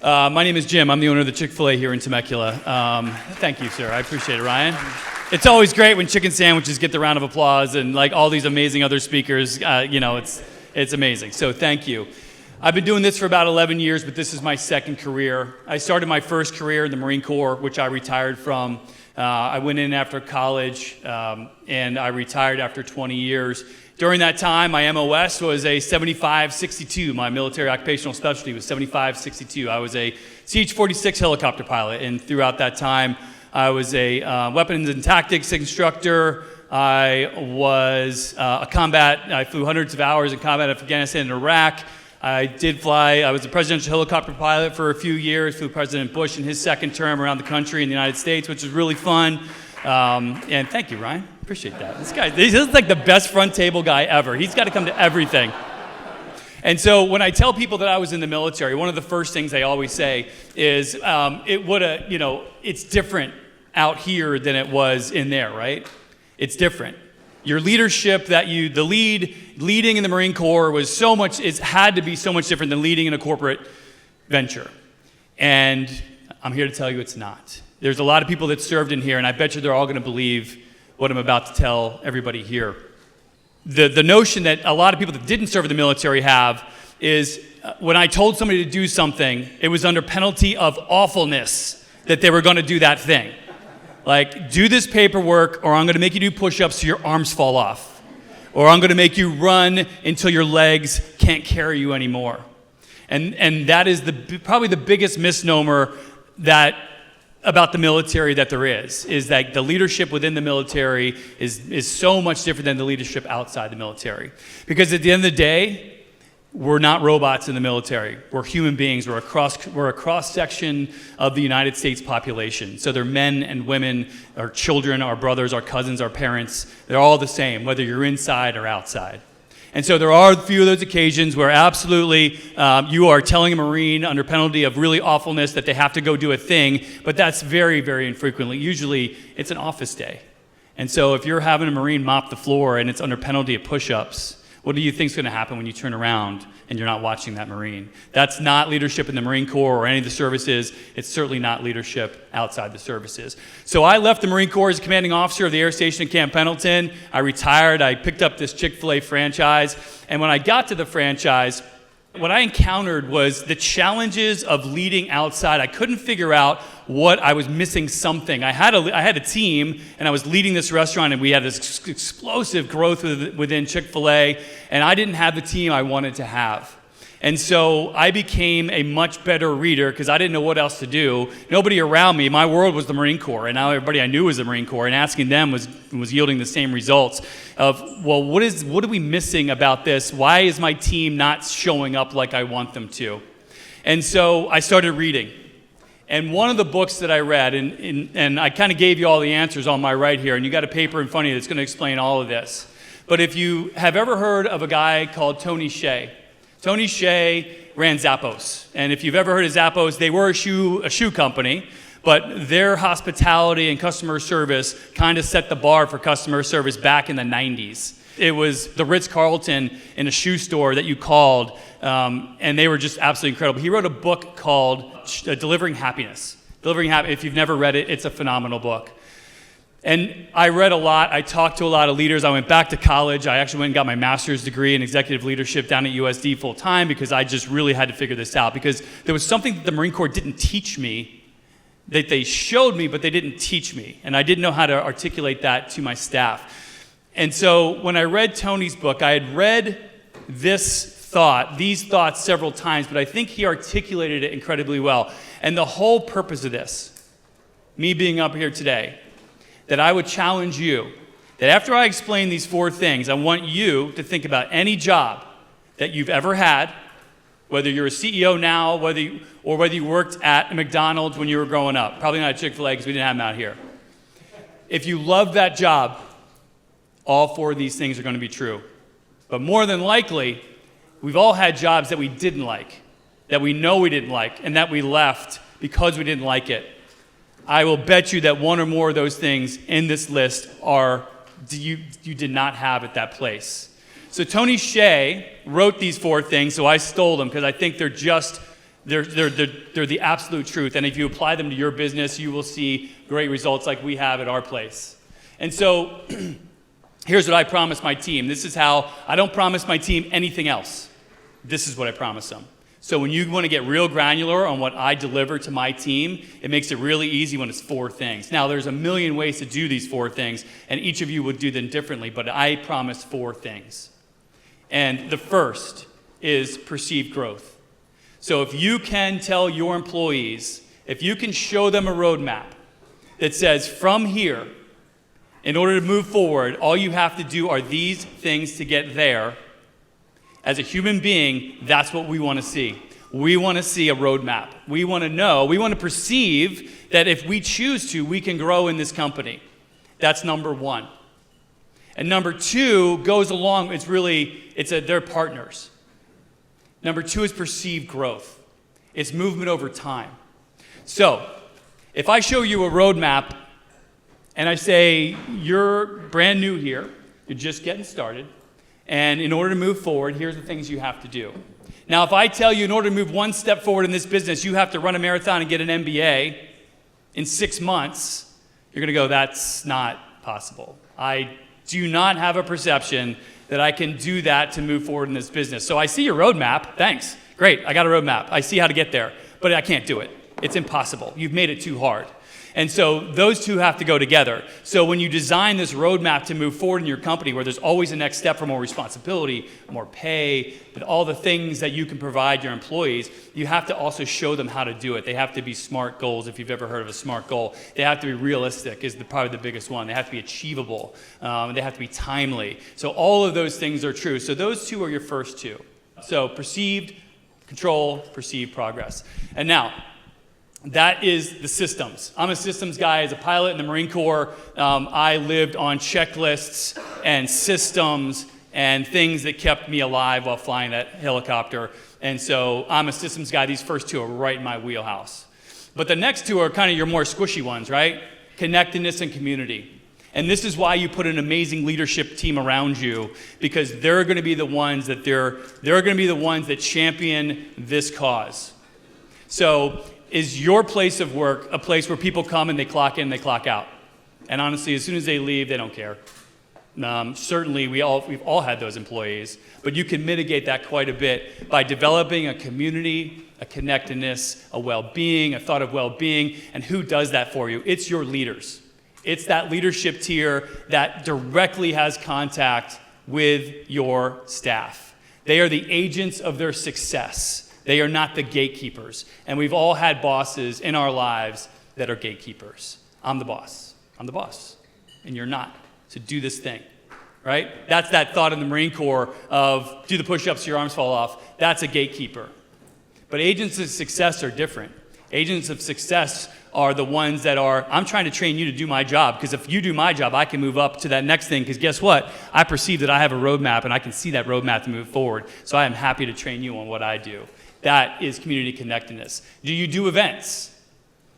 My name is Jim. I'm the owner of the Chick-fil-A here in Temecula. Thank you, sir. I appreciate it, Ryan. It's always great when chicken sandwiches get the round of applause and like all these amazing other speakers. It's amazing. So thank you. I've been doing this for about 11 years, but this is my second career. I started my first career in the Marine Corps, which I retired from. I went in after college, and I retired after 20 years. During that time, my MOS was a 7562. My military occupational specialty was 7562. I was a CH-46 helicopter pilot, and throughout that time, I was a weapons and tactics instructor. I was I flew hundreds of hours in combat in Afghanistan and Iraq. I was a presidential helicopter pilot for a few years, flew President Bush in his second term around the country in the United States, which was really fun. And thank you, Ryan. Appreciate that. This is like the best front table guy ever. He's got to come to everything. And so when I tell people that I was in the military, one of the first things I always say is it's different out here than it was in there, right? It's different. Your leadership leading in the Marine Corps had to be so much different than leading in a corporate venture. And I'm here to tell you it's not. There's a lot of people that served in here, and I bet you they're all going to believe what I'm about to tell everybody here. The notion that a lot of people that didn't serve in the military have is when I told somebody to do something, it was under penalty of awfulness that they were going to do that thing. Like, do this paperwork, or I'm going to make you do push-ups so your arms fall off. Or I'm going to make you run until your legs can't carry you anymore. And that is probably the biggest misnomer about the military that there is that the leadership within the military is so much different than the leadership outside the military. Because at the end of the day, we're not robots in the military. We're human beings. We're a cross-section of the United States population. So they're men and women, our children, our brothers, our cousins, our parents. They're all the same, whether you're inside or outside. And so there are a few of those occasions where absolutely you are telling a Marine under penalty of really awfulness that they have to go do a thing, but that's very, very infrequently. Usually it's an office day. And so if you're having a Marine mop the floor and it's under penalty of push-ups, what do you think is going to happen when you turn around and you're not watching that Marine? That's not leadership in the Marine Corps or any of the services. It's certainly not leadership outside the services. So I left the Marine Corps as commanding officer of the Air Station in Camp Pendleton. I retired. I picked up this Chick-fil-A franchise. And when I got to the franchise, what I encountered was the challenges of leading outside. I couldn't figure out what I was missing something. I had a team, and I was leading this restaurant, and we had this explosive growth within Chick-fil-A, and I didn't have the team I wanted to have. And so I became a much better reader because I didn't know what else to do. Nobody around me, my world was the Marine Corps, and now everybody I knew was the Marine Corps, and asking them was yielding the same results of, well, what are we missing about this? Why is my team not showing up like I want them to? And so I started reading. And one of the books that I read, and I kind of gave you all the answers on my right here, and you got a paper in front of you that's going to explain all of this. But if you have ever heard of a guy called Tony Hsieh, Tony Hsieh ran Zappos. And if you've ever heard of Zappos, they were a shoe company, but their hospitality and customer service kind of set the bar for customer service back in the 90s. It was the Ritz-Carlton in a shoe store that you called, and they were just absolutely incredible. He wrote a book called Delivering Happiness. If you've never read it, it's a phenomenal book. And I read a lot. I talked to a lot of leaders. I went back to college. I actually went and got my master's degree in executive leadership down at USD full time because I just really had to figure this out, because there was something that the Marine Corps didn't teach me, that they showed me, but they didn't teach me. And I didn't know how to articulate that to my staff. And so when I read Tony's book, I had read these thoughts several times, but I think he articulated it incredibly well. And the whole purpose of this, me being up here today, that I would challenge you, that after I explain these 4 things, I want you to think about any job that you've ever had, whether you're a CEO now, whether you worked at McDonald's when you were growing up. Probably not at Chick-fil-A because we didn't have them out here. If you love that job, all 4 of these things are going to be true. But more than likely, we've all had jobs that we didn't like, that we know we didn't like, and that we left because we didn't like it. I will bet you that 1 or more of those things in this list you did not have at that place. So Tony Hsieh wrote these 4 things, so I stole them because I think they're just They're the absolute truth. And if you apply them to your business, you will see great results like we have at our place. And so here's what I promise my team. This is how I don't promise my team anything else. This is what I promise them. So when you want to get real granular on what I deliver to my team, it makes it really easy when it's 4 things. Now, there's a million ways to do these 4 things, and each of you would do them differently, but I promise 4 things. And the first is perceived growth. So if you can tell your employees, if you can show them a roadmap that says from here, in order to move forward, all you have to do are these things to get there. As a human being, that's what we want to see. We want to see a roadmap. We want to know, we want to perceive that if we choose to, we can grow in this company. That's number 1. And number 2 goes along, they're partners. Number 2 is perceived growth. It's movement over time. So, if I show you a roadmap and I say, you're brand new here, you're just getting started, and in order to move forward, here's the things you have to do. Now, if I tell you in order to move 1 step forward in this business, you have to run a marathon and get an MBA in 6 months, you're going to go, that's not possible. I do not have a perception that I can do that to move forward in this business. So I see your roadmap. Thanks. Great. I got a roadmap. I see how to get there, but I can't do it. It's impossible. You've made it too hard. And so those 2 have to go together. So when you design this roadmap to move forward in your company, where there's always a next step for more responsibility, more pay, but all the things that you can provide your employees, you have to also show them how to do it. They have to be SMART goals, if you've ever heard of a SMART goal. They have to be realistic, is probably the biggest one. They have to be achievable. They have to be timely. So all of those things are true. So those 2 are your first 2. So perceived control, perceived progress. And now, that is the systems. I'm a systems guy. As a pilot in the Marine Corps, I lived on checklists and systems and things that kept me alive while flying that helicopter. And so I'm a systems guy. These first 2 are right in my wheelhouse. But the next 2 are kind of your more squishy ones, right? Connectedness and community. And this is why you put an amazing leadership team around you, because they're going to be the ones that they're going to be the ones that champion this cause. So, is your place of work a place where people come and they clock in, they clock out? And honestly, as soon as they leave, they don't care. Certainly, we've all had those employees, but you can mitigate that quite a bit by developing a community, a connectedness, a well-being, a thought of well-being. And who does that for you? It's your leaders. It's that leadership tier that directly has contact with your staff. They are the agents of their success. They are not the gatekeepers. And we've all had bosses in our lives that are gatekeepers. I'm the boss. I'm the boss. And you're not. So do this thing, right? That's that thought in the Marine Corps of do the push-ups so your arms fall off. That's a gatekeeper. But agents of success are different. Agents of success are the ones that are, I'm trying to train you to do my job, because if you do my job, I can move up to that next thing, because guess what? I perceive that I have a roadmap, and I can see that roadmap to move forward. So I am happy to train you on what I do. That is community connectedness. Do you do events?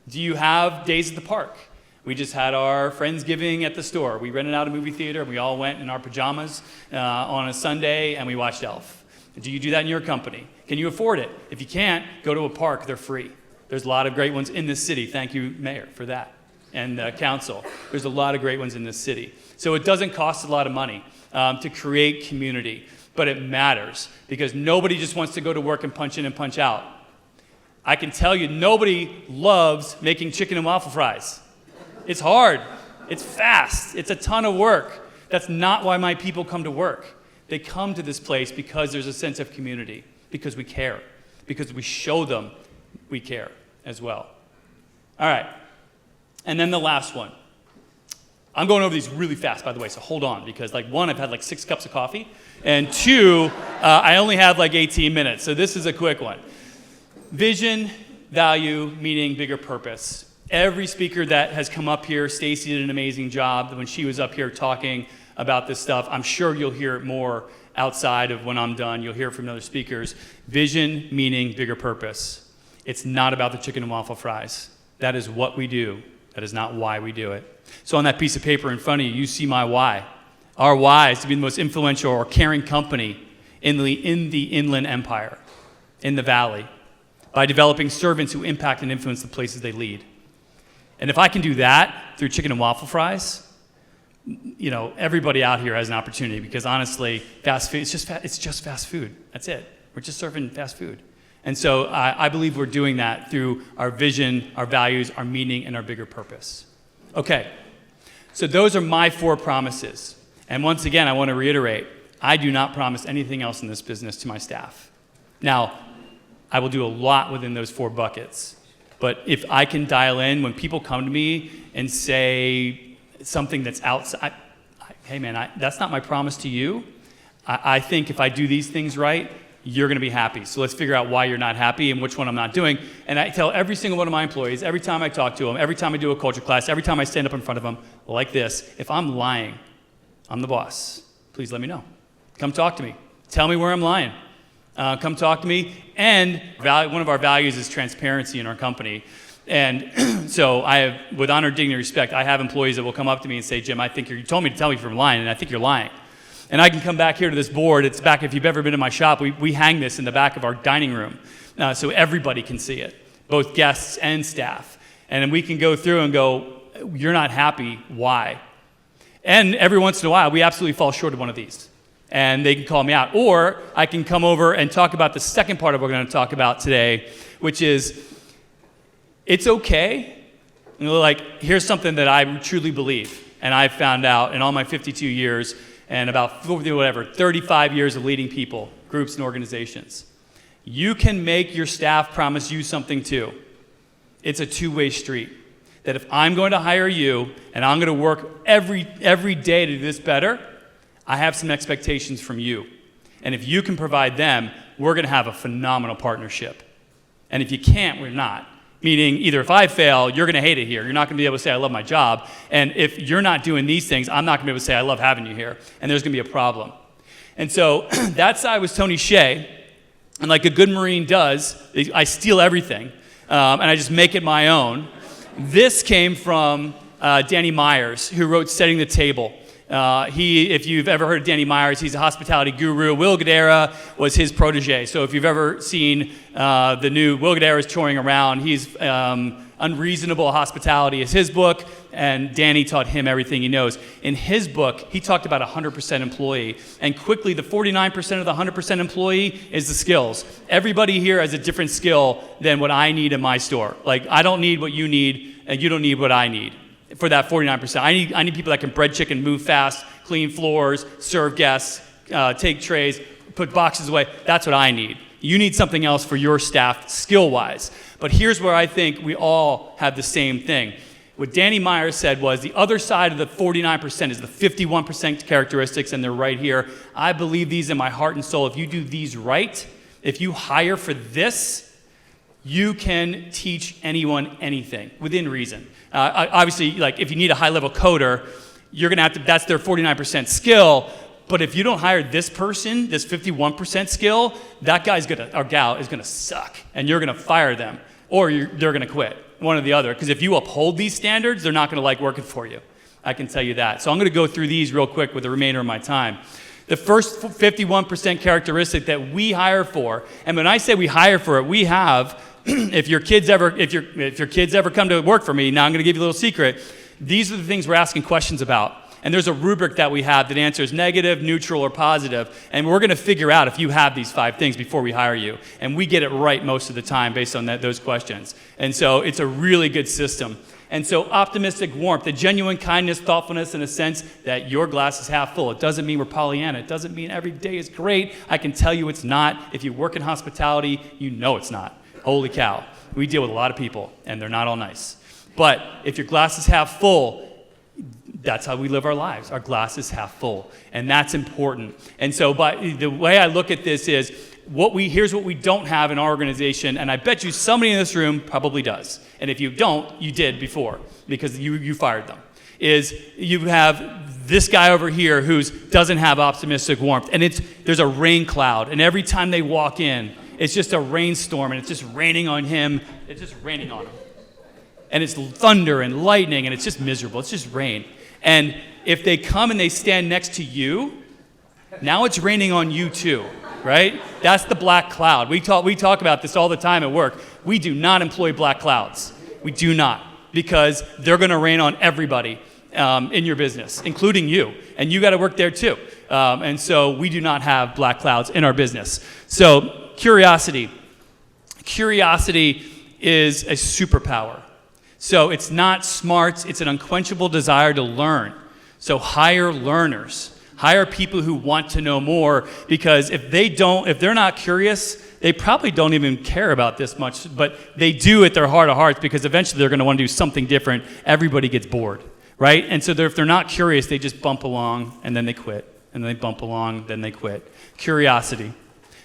Do you have days at the park? We just had our Friendsgiving at the store. We rented out a movie theater. We all went in our pajamas on a Sunday, and we watched Elf. Do you do that in your company? Can you afford it? If you can't, go to a park. They're free. There's a lot of great ones in this city. Thank you, Mayor, for that, and council. There's a lot of great ones in this city. So it doesn't cost a lot of money to create community, but it matters, because nobody just wants to go to work and punch in and punch out. I can tell you, nobody loves making chicken and waffle fries. It's hard. It's fast. It's a ton of work. That's not why my people come to work. They come to this place because there's a sense of community, because we care, because we show them we care as well. All right. And then the last one. I'm going over these really fast, by the way, so hold on, because one, I've had 6 cups of coffee, and 2, I only have 18 minutes, so this is a quick one. Vision, value, meaning, bigger purpose. Every speaker that has come up here, Stacy did an amazing job when she was up here talking about this stuff. I'm sure you'll hear it more outside of when I'm done. You'll hear from other speakers. Vision, meaning, bigger purpose. It's not about the chicken and waffle fries. That is what we do. That is not why we do it. So on that piece of paper in front of you, you see my why. Our why is to be the most influential or caring company in the Inland Empire, in the Valley. by developing servants who impact and influence the places they lead. And if I can do that through chicken and waffle fries, everybody out here has an opportunity, because honestly, fast food, it's just fast food. That's it. We're just serving fast food. And so I believe we're doing that through our vision, our values, our meaning, and our bigger purpose. Okay, so those are my 4 promises. And once again, I want to reiterate, I do not promise anything else in this business to my staff. Now, I will do a lot within those 4 buckets. But if I can dial in, when people come to me and say something that's outside, hey man, that's not my promise to you. I think if I do these things right, you're going to be happy. So let's figure out why you're not happy and which one I'm not doing. And I tell every single one of my employees, every time I talk to them, every time I do a culture class, every time I stand up in front of them like this, if I'm lying, I'm the boss. Please let me know. Come talk to me. Tell me where I'm lying. Come talk to me. And one of our values is transparency in our company. And so with honor, dignity, and respect, I have employees that will come up to me and say, Jim, I think you told me to tell me if I'm lying, and I think you're lying. And I can come back here to this board. It's back, if you've ever been in my shop, we hang this in the back of our dining room so everybody can see it, both guests and staff. And then we can go through and go, you're not happy, why? And every once in a while, we absolutely fall short of one of these. And they can call me out. Or I can come over and talk about the second part of what we're going to talk about today, which is it's okay. Here's something that I truly believe, and I've found out in all my 52 years and about 35 years of leading people, groups, and organizations. You can make your staff promise you something too. It's a two-way street. That if I'm going to hire you and I'm going to work every day to do this better, I have some expectations from you. And if you can provide them, we're going to have a phenomenal partnership. And if you can't, we're not. Meaning, either if I fail, you're going to hate it here. You're not going to be able to say, I love my job. And if you're not doing these things, I'm not going to be able to say, I love having you here. And there's going to be a problem. And so that side was Tony Hsieh. And like a good Marine does, I steal everything. And I just make it my own. This came from Danny Myers, who wrote Setting the Table. If you've ever heard of Danny Myers, he's a hospitality guru. Will Guidara was his protege. So if you've ever seen the new Will Guidara is touring around, he's Unreasonable Hospitality is his book, and Danny taught him everything he knows. In his book, he talked about 100% employee, and quickly the 49% of the 100% employee is the skills. Everybody here has a different skill than what I need in my store. Like, I don't need what you need, and you don't need what I need. For that 49%. I need people that can bread chicken, move fast, clean floors, serve guests, take trays, put boxes away. That's what I need. You need something else for your staff skill-wise. But here's where I think we all have the same thing. What Danny Myers said was the other side of the 49% is the 51% characteristics, and they're right here. I believe these in my heart and soul. If you do these right, if you hire for this, you can teach anyone anything within reason. Obviously, like if you need a high-level coder, you're going to have to, that's their 49% skill. But if you don't hire this person, this 51% skill, that guy's or gal is going to suck, and you're going to fire them, or they're going to quit, one or the other. Because if you uphold these standards, they're not going to like working for you. I can tell you that. So I'm going to go through these real quick with the remainder of my time. The first 51% characteristic that we hire for, and when I say we hire for it, we have. If your kids ever come to work for me, now I'm going to give you a little secret. These are the things we're asking questions about. And there's a rubric that we have that answers negative, neutral, or positive. And we're going to figure out if you have these 5 things before we hire you. And we get it right most of the time based on those questions. And so it's a really good system. And so optimistic warmth, the genuine kindness, thoughtfulness, in a sense that your glass is half full. It doesn't mean we're Pollyanna. It doesn't mean every day is great. I can tell you it's not. If you work in hospitality, you know it's not. Holy cow. We deal with a lot of people, and they're not all nice. But if your glass is half full, that's how we live our lives. Our glass is half full, and that's important. And so the way I look at this is, here's what we don't have in our organization, and I bet you somebody in this room probably does. And if you don't, you did before, because you fired them. Is you have this guy over here who doesn't have optimistic warmth, and there's a rain cloud, and every time they walk in, it's just a rainstorm, and it's just raining on him. It's just raining on him. And it's thunder and lightning, and it's just miserable. It's just rain. And if they come and they stand next to you, now it's raining on you too. right? That's the black cloud. We talk about this all the time at work. We do not employ black clouds. We do not, because they're going to rain on everybody in your business, including you. And you got to work there too. And so we do not have black clouds in our business. So curiosity. Curiosity is a superpower. So it's not smarts, it's an unquenchable desire to learn. So hire learners. Hire people who want to know more, because if they're not curious, they probably don't even care about this much, but they do at their heart of hearts, because eventually they're going to want to do something different. Everybody gets bored, right? And so if they're not curious, they just bump along and then they quit. And then they bump along, then they quit. Curiosity.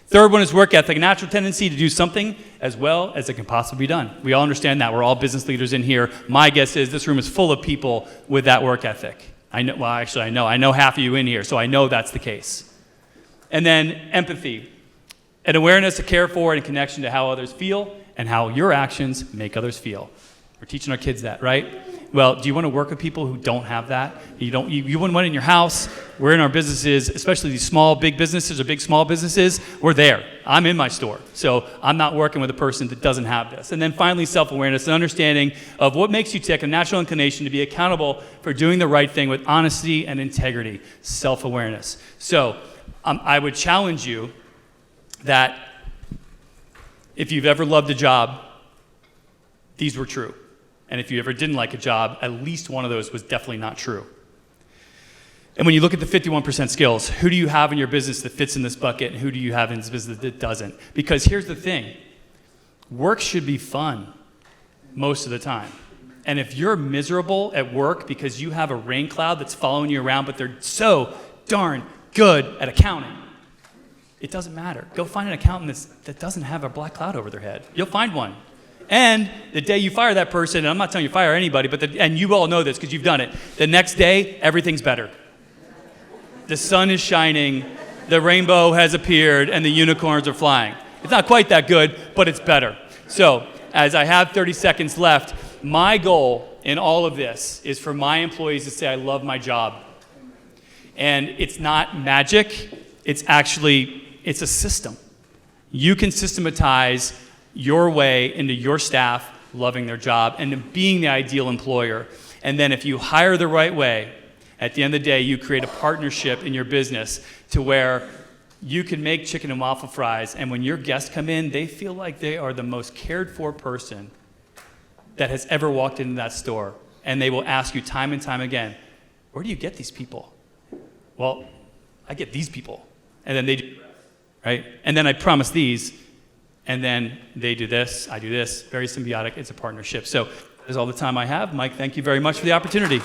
Third one is work ethic, a natural tendency to do something as well as it can possibly be done. We all understand that. We're all business leaders in here. My guess is this room is full of people with that work ethic. I know half of you in here, so I know that's the case. And then empathy, an awareness, a care for, and a connection to how others feel and how your actions make others feel. We're teaching our kids that, right? Well, do you want to work with people who don't have that? You wouldn't want it in your house. We're in our businesses, especially these small, big businesses or big, small businesses. We're there. I'm in my store. So I'm not working with a person that doesn't have this. And then finally, self-awareness, an understanding of what makes you tick, a natural inclination to be accountable for doing the right thing with honesty and integrity, self-awareness. So I would challenge you that if you've ever loved a job, these were true. And if you ever didn't like a job, at least one of those was definitely not true. And when you look at the 51% skills, who do you have in your business that fits in this bucket, and who do you have in this business that doesn't? Because here's the thing. Work should be fun most of the time. And if you're miserable at work because you have a rain cloud that's following you around, but they're so darn good at accounting, it doesn't matter. Go find an accountant that doesn't have a black cloud over their head. You'll find one. And the day you fire that person, and I'm not telling you to fire anybody, and you all know this because you've done it, the next day, everything's better. The sun is shining, the rainbow has appeared, and the unicorns are flying. It's not quite that good, but it's better. So, as I have 30 seconds left, my goal in all of this is for my employees to say, I love my job. And it's not magic, it's a system. You can systematize your way into your staff loving their job and being the ideal employer. And then if you hire the right way, at the end of the day, you create a partnership in your business to where you can make chicken and waffle fries, and when your guests come in, they feel like they are the most cared for person that has ever walked into that store. And they will ask you time and time again, where do you get these people? Well, I get these people. And then they do, right? And then I promise these. And then they do this, I do this, very symbiotic, it's a partnership. So that is all the time I have. Mike, thank you very much for the opportunity.